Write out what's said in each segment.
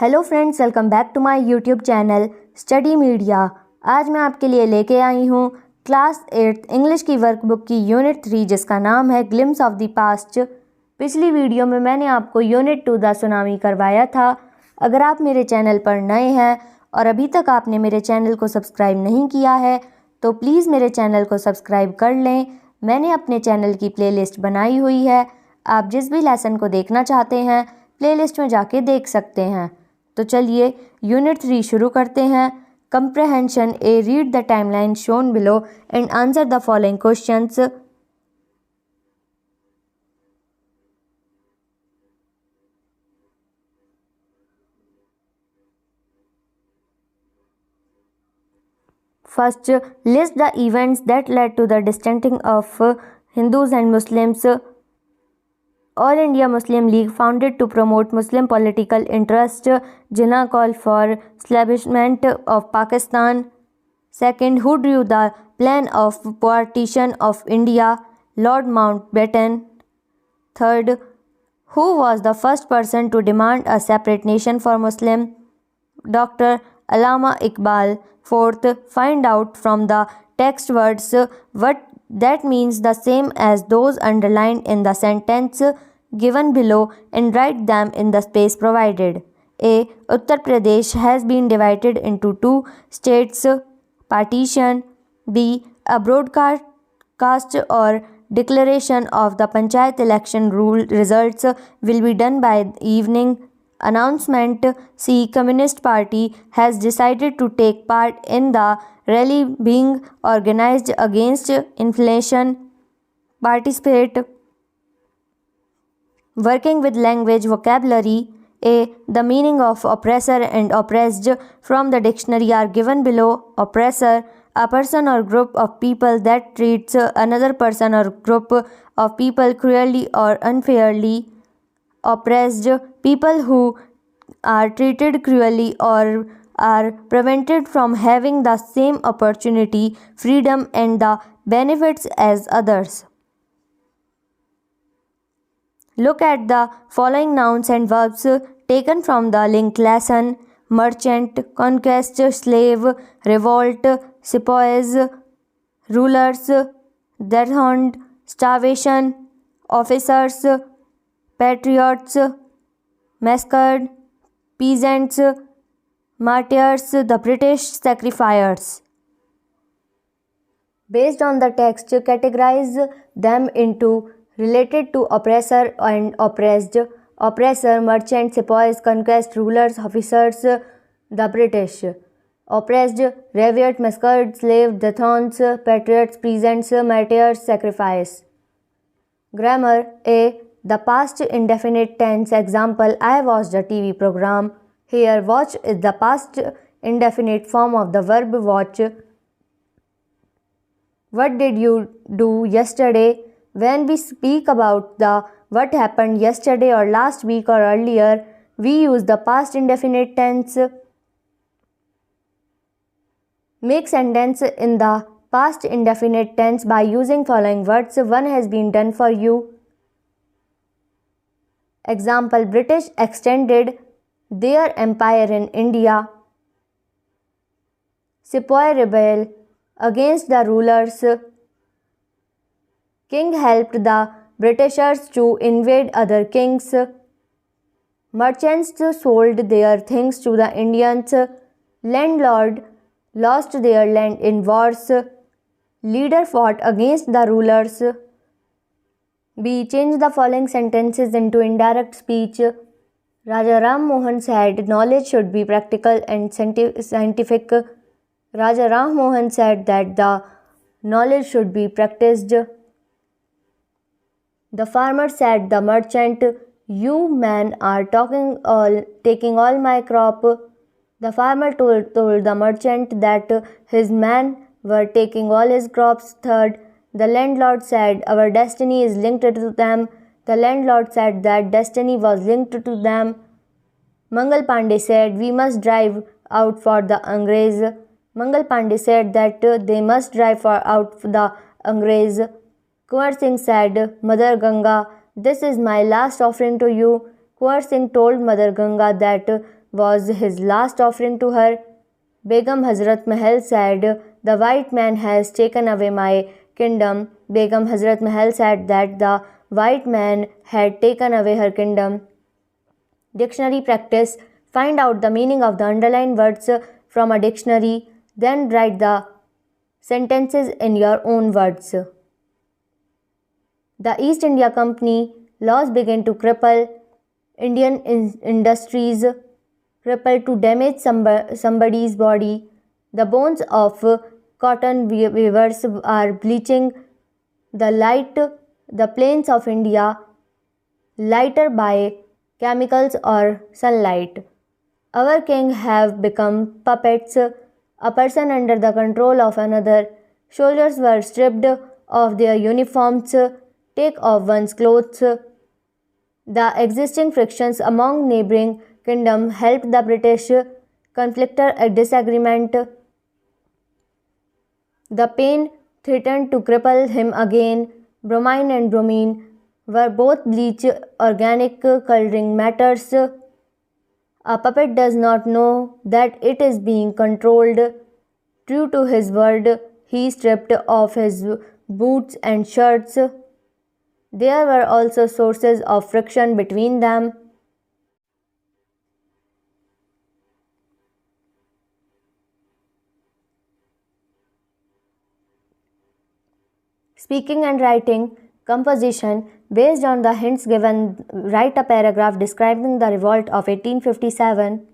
Hello friends, welcome back to my YouTube channel Study Media. आज मैं आपके लिए लेके आई हूँ क्लास 8 इंग्लिश की वर्कबुक की यूनिट 3 जिसका नाम है ग्लिम्स ऑफ द पास्ट। पिछली वीडियो में मैंने आपको यूनिट 2 द सुनामी करवाया था। अगर आप मेरे चैनल पर नए हैं और अभी तक आपने मेरे चैनल को सब्सक्राइब नहीं किया है तो प्लीज़ मेरे चैनल को सब्सक्राइब कर लें। मैंने अपने चैनल की प्लेलिस्ट बनाई हुई है, आप जिस भी लेसन को देखना चाहते हैं प्लेलिस्ट में जाके देख सकते हैं। तो चलिए यूनिट 3 शुरू करते हैं। Comprehension A, read the timeline shown below and answer the following questions. First, list the events that led to the distancing of Hindus and Muslims. All India Muslim League founded to promote Muslim political interest. Jinnah called for establishment of Pakistan. Second, who drew the plan of partition of India? Lord Mountbatten. Third, who was the first person to demand a separate nation for Muslim? Dr. Allama Iqbal. Fourth, find out from the text words what that means the same as those underlined in the sentence given below and write them in the space provided. A. Uttar Pradesh has been divided into two states. Partition. B. A broadcast or declaration of the Panchayat election rule results will be done by evening. Announcement. C. Communist Party has decided to take part in the rally being organized against inflation. Participate. Working with language vocabulary. A. The meaning of oppressor and oppressed from the dictionary are given below. Oppressor, a person or group of people that treats another person or group of people cruelly or unfairly. Oppressed, people who are treated cruelly or are prevented from having the same opportunity, freedom and the benefits as others. Look at the following nouns and verbs taken from the linked lesson: merchant, conquest, slave, revolt, sepoys, rulers, death hunt, starvation, officers, patriots, massacred, peasants, martyrs, the British sacrifiers. Based on the text, categorize them into related to oppressor and oppressed. Oppressor, merchant, sepoys, conquest, rulers, officers, the British. Oppressed, revolt, massacred, slave, death hunts, patriots, peasants, martyrs, sacrifice. Grammar. A. The past indefinite tense. Example, I watched a TV program. Here, watch is the past indefinite form of the verb watch. What did you do yesterday? When we speak about the what happened yesterday or last week or earlier, we use the past indefinite tense. Make sentence in the past indefinite tense by using following words. One has been done for you. Example, British extended their empire in India. Sepoy rebel against the rulers. King helped the Britishers to invade other kings. Merchants sold their things to the Indians. Landlord lost their land in wars. Leader fought against the rulers. B. Change the following sentences into indirect speech. Raja Ram Mohan said knowledge should be practical and scientific. Raja Ram Mohan said that the knowledge should be practiced. The farmer said the merchant, you men are taking all my crop. The farmer told the merchant that his men were taking all his crops. Third, the landlord said our destiny is linked to them. The landlord said that destiny was linked to them. Mangal Pandey said we must drive out for the Angrez. Mangal Pandey said that they must drive out the Angrez. Kunwar Singh said, Mother Ganga, this is my last offering to you. Kunwar Singh told Mother Ganga that was his last offering to her. Begum Hazrat Mahal said, "The white man has taken away my kingdom." Begum Hazrat Mahal said that the white man had taken away her kingdom. Dictionary practice. Find out the meaning of the underlined words from a dictionary. Then write the sentences in your own words. The East India Company laws began to cripple Indian industries, cripple to damage somebody's body. The bones of cotton weavers are bleaching the plains of India lighter by chemicals or sunlight. Our king have become puppets, a person under the control of another. Soldiers were stripped of their uniforms. Take off one's clothes. The existing frictions among neighboring kingdoms helped the British conflict a disagreement. The pain threatened to cripple him again. Bromine and bromine were both bleach organic coloring matters. A puppet does not know that it is being controlled. True to his word, he stripped off his boots and shirts. There were also sources of friction between them. Speaking and writing. Composition. Based on the hints given, write a paragraph describing the revolt of 1857.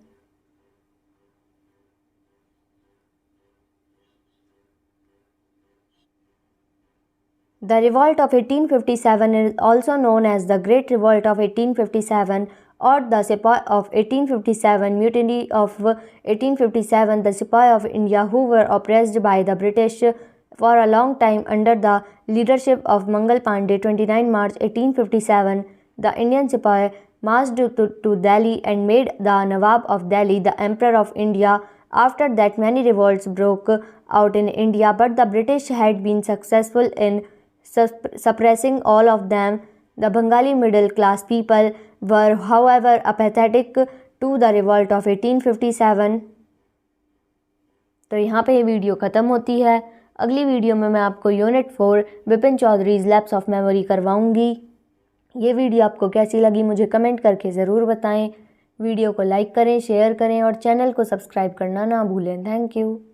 The revolt of 1857 is also known as the Great Revolt of 1857 or the Sepoy of 1857, Mutiny of 1857. The Sepoy of India, who were oppressed by the British for a long time under the leadership of Mangal Pandey. 29 March 1857, the Indian Sepoy marched to Delhi and made the Nawab of Delhi the Emperor of India. After that, many revolts broke out in India, but the British had been successful in suppressing all of them. The Bengali middle class people were, however, apathetic to the revolt of 1857. तो यहाँ पे ये video ख़त्म होती है। अगली video में मैं आपको unit 4 Vipin Chaudhary's lapse of memory करवाऊँगी। ये वीडियो आपको कैसी लगी मुझे कमेंट करके ज़रूर बताएं। वीडियो को लाइक करें, शेयर करें और चैनल को सब्सक्राइब करना ना भूलें। Thank you.